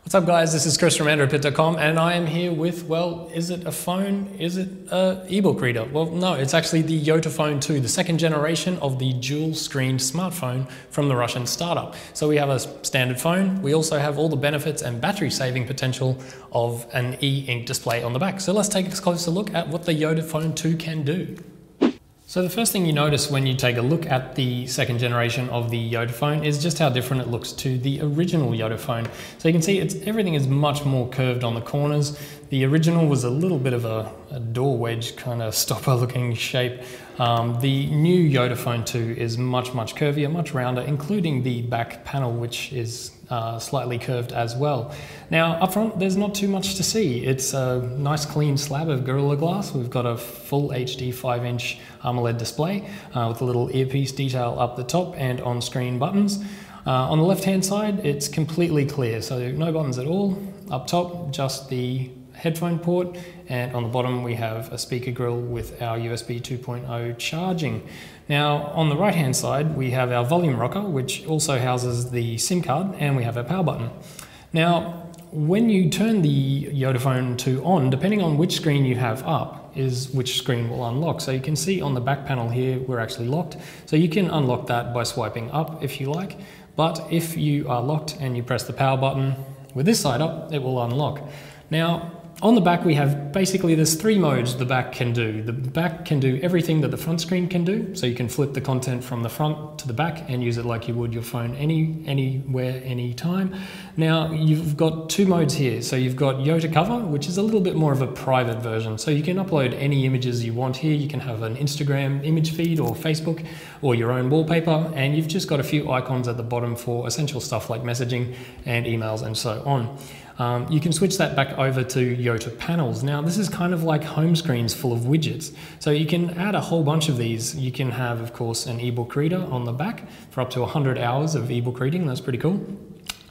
What's up guys, this is Chris from AndroidPIT.com and I am here with, well, is it a phone? Is it an ebook reader? Well, no, it's actually the YotaPhone 2, the second generation of the dual-screened smartphone from the Russian startup. So we have a standard phone, we also have all the benefits and battery saving potential of an e-ink display on the back. So let's take a closer look at what the YotaPhone 2 can do. So the first thing you notice when you take a look at the second generation of the YotaPhone is just how different it looks to the original YotaPhone. So you can see everything is much more curved on the corners. The original was a little bit of a door wedge kind of stopper looking shape. The new YotaPhone 2 is much curvier, much rounder, including the back panel, which is slightly curved as well. Now up front there's not too much to see. It's a nice clean slab of Gorilla Glass. We've got a full HD 5-inch AMOLED display with a little earpiece detail up the top and on-screen buttons. On the left hand side it's completely clear, so no buttons at all. Up top just the headphone port, and on the bottom we have a speaker grill with our USB 2.0 charging. Now on the right hand side we have our volume rocker, which also houses the SIM card, and we have our power button. Now when you turn the YotaPhone 2 on, depending on which screen you have up is which screen will unlock. So you can see on the back panel here we're actually locked, so you can unlock that by swiping up if you like, but if you are locked and you press the power button with this side up, it will unlock. Now on the back we have basically there's three modes the back can do. The back can do everything that the front screen can do, so you can flip the content from the front to the back and use it like you would your phone anywhere, anytime. Now you've got two modes here. So you've got Yota Cover, which is a little bit more of a private version. So you can upload any images you want here. You can have an Instagram image feed or Facebook or your own wallpaper, and you've just got a few icons at the bottom for essential stuff like messaging and emails and so on. You can switch that back over to Yota Panels. Now this is kind of like home screens full of widgets. So you can add a whole bunch of these. You can have, of course, an ebook reader on the back for up to 100 hours of ebook reading. That's pretty cool.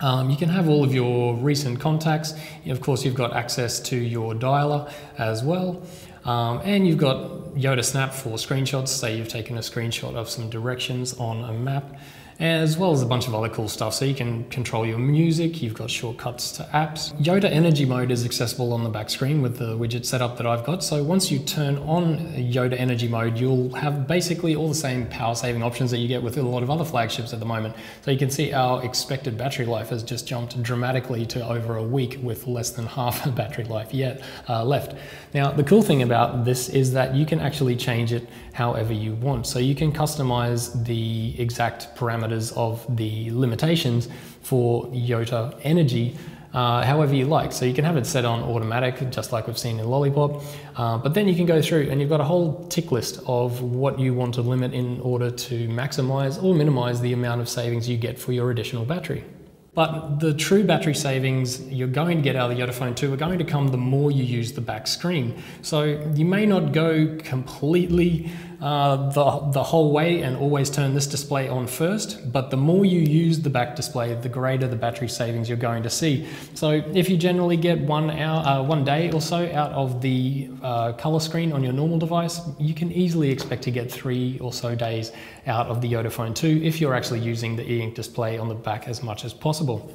You can have all of your recent contacts. Of course, you've got access to your dialer as well. And you've got Yota Snap for screenshots. Say you've taken a screenshot of some directions on a map, as well as a bunch of other cool stuff. So you can control your music, you've got shortcuts to apps. Yota Energy Mode is accessible on the back screen with the widget setup that I've got. So once you turn on Yota Energy Mode, you'll have basically all the same power saving options that you get with a lot of other flagships at the moment. So you can see our expected battery life has just jumped dramatically to over a week with less than half a battery life yet left. Now the cool thing about this is that you can actually change it however you want. So you can customize the exact parameters of the limitations for Yota Energy however you like. So you can have it set on automatic, just like we've seen in Lollipop, but then you can go through and you've got a whole tick list of what you want to limit in order to maximize or minimize the amount of savings you get for your additional battery. But the true battery savings you're going to get out of the YotaPhone 2 are going to come the more you use the back screen. So you may not go completely the whole way and always turn this display on first, but the more you use the back display, the greater the battery savings you're going to see. So if you generally get 1 hour, 1 day or so out of the color screen on your normal device, you can easily expect to get 3 or so days out of the YotaPhone 2 if you're actually using the e-ink display on the back as much as possible.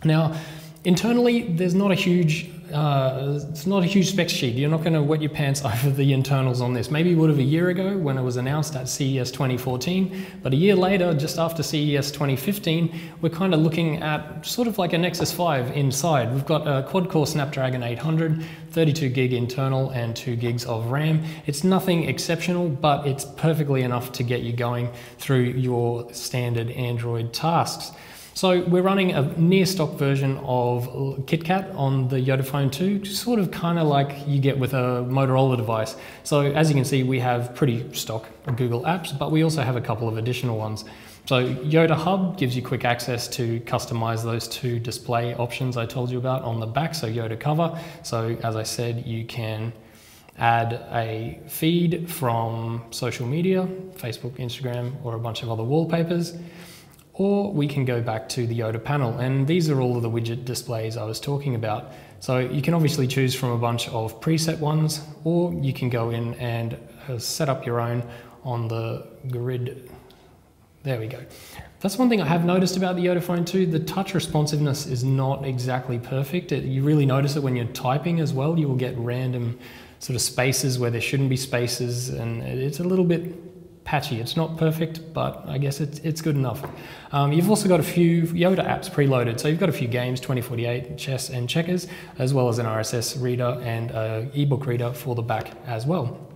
Now, internally, there's not a huge it's not a huge spec sheet. You're not going to wet your pants over the internals on this. Maybe you would have a year ago when it was announced at CES 2014, but a year later, just after CES 2015, we're kind of looking at sort of like a Nexus 5 inside. We've got a quad-core Snapdragon 800, 32 gig internal and 2 gigs of RAM. It's nothing exceptional, but it's perfectly enough to get you going through your standard Android tasks. So we're running a near stock version of KitKat on the YotaPhone 2, sort of kind of like you get with a Motorola device. So as you can see, we have pretty stock Google apps, but we also have a couple of additional ones. So Yota Hub gives you quick access to customize those two display options I told you about on the back, so Yota Cover. So as I said, you can add a feed from social media, Facebook, Instagram, or a bunch of other wallpapers. Or we can go back to the Yota panel, and these are all of the widget displays I was talking about. So you can obviously choose from a bunch of preset ones, or you can go in and set up your own on the grid. There we go. That's one thing I have noticed about the YotaPhone 2. The touch responsiveness is not exactly perfect. You really notice it when you're typing as well. You will get random sort of spaces where there shouldn't be spaces, and it's a little bit patchy. It's not perfect, but I guess it's good enough. You've also got a few Yota apps preloaded. So you've got a few games, 2048, chess and checkers, as well as an RSS reader and an ebook reader for the back as well.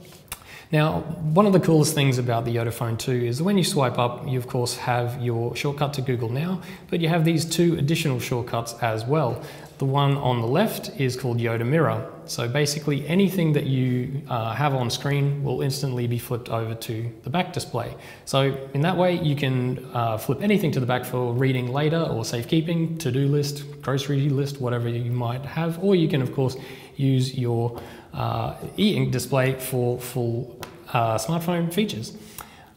Now, one of the coolest things about the YotaPhone 2 is when you swipe up, you of course have your shortcut to Google Now, but you have these two additional shortcuts as well. The one on the left is called Yota Mirror. So basically anything that you have on screen will instantly be flipped over to the back display. So in that way, you can flip anything to the back for reading later or safekeeping, to-do list, grocery list, whatever you might have, or you can of course use your e-ink display for full smartphone features.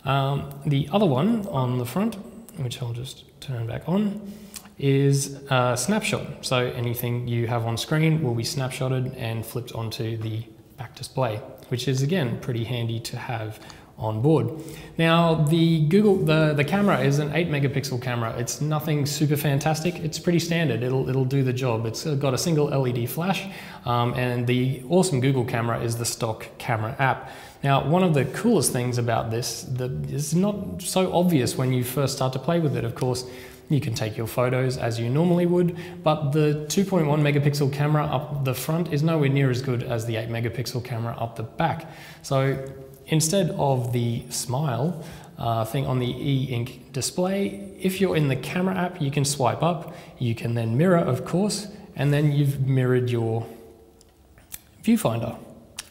The other one on the front, which I'll just turn back on, is snapshot. So anything you have on screen will be snapshotted and flipped onto the back display, which is again pretty handy to have on board. Now the camera is an 8 megapixel camera. It's nothing super fantastic. It's pretty standard. It'll do the job. It's got a single LED flash, and the awesome Google camera is the stock camera app. Now, one of the coolest things about this that is not so obvious when you first start to play with it, of course, you can take your photos as you normally would, but the 2.1 megapixel camera up the front is nowhere near as good as the 8 megapixel camera up the back. So instead of the smile thing on the e-ink display, if you're in the camera app, you can swipe up, you can then mirror, of course, and then you've mirrored your viewfinder,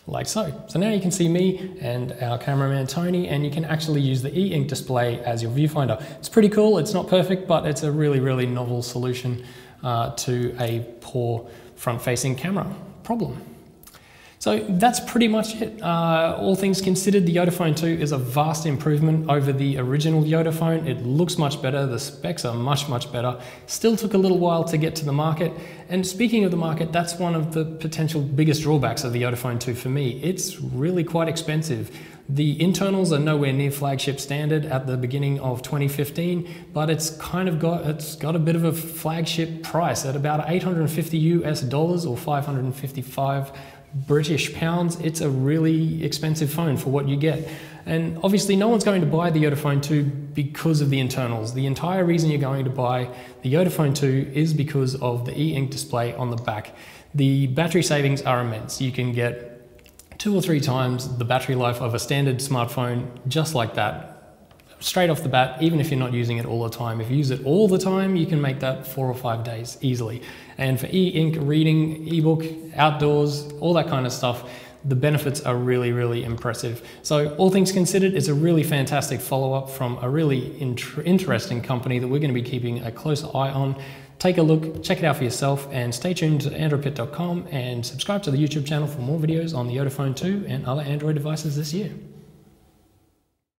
like so. So now you can see me and our cameraman Tony, and you can actually use the e-ink display as your viewfinder. It's pretty cool. It's not perfect, but it's a really, really novel solution to a poor front-facing camera problem. So that's pretty much it. All things considered, the YotaPhone 2 is a vast improvement over the original YotaPhone. It looks much better, the specs are much, much better. Still took a little while to get to the market. And speaking of the market, that's one of the potential biggest drawbacks of the YotaPhone 2 for me. It's really quite expensive. The internals are nowhere near flagship standard at the beginning of 2015, but it's got a bit of a flagship price at about 850 US dollars or 555 British pounds. It's a really expensive phone for what you get. And obviously no one's going to buy the YotaPhone 2 because of the internals. The entire reason you're going to buy the YotaPhone 2 is because of the e-ink display on the back. The battery savings are immense. You can get 2 or 3 times the battery life of a standard smartphone just like that. Straight off the bat, even if you're not using it all the time. If you use it all the time, you can make that 4 or 5 days easily. And for e-ink, reading, ebook, outdoors, all that kind of stuff, the benefits are really, really impressive. So all things considered, it's a really fantastic follow-up from a really interesting company that we're going to be keeping a close eye on. Take a look, check it out for yourself, and stay tuned to AndroidPIT.com and subscribe to the YouTube channel for more videos on the YotaPhone 2 and other Android devices this year.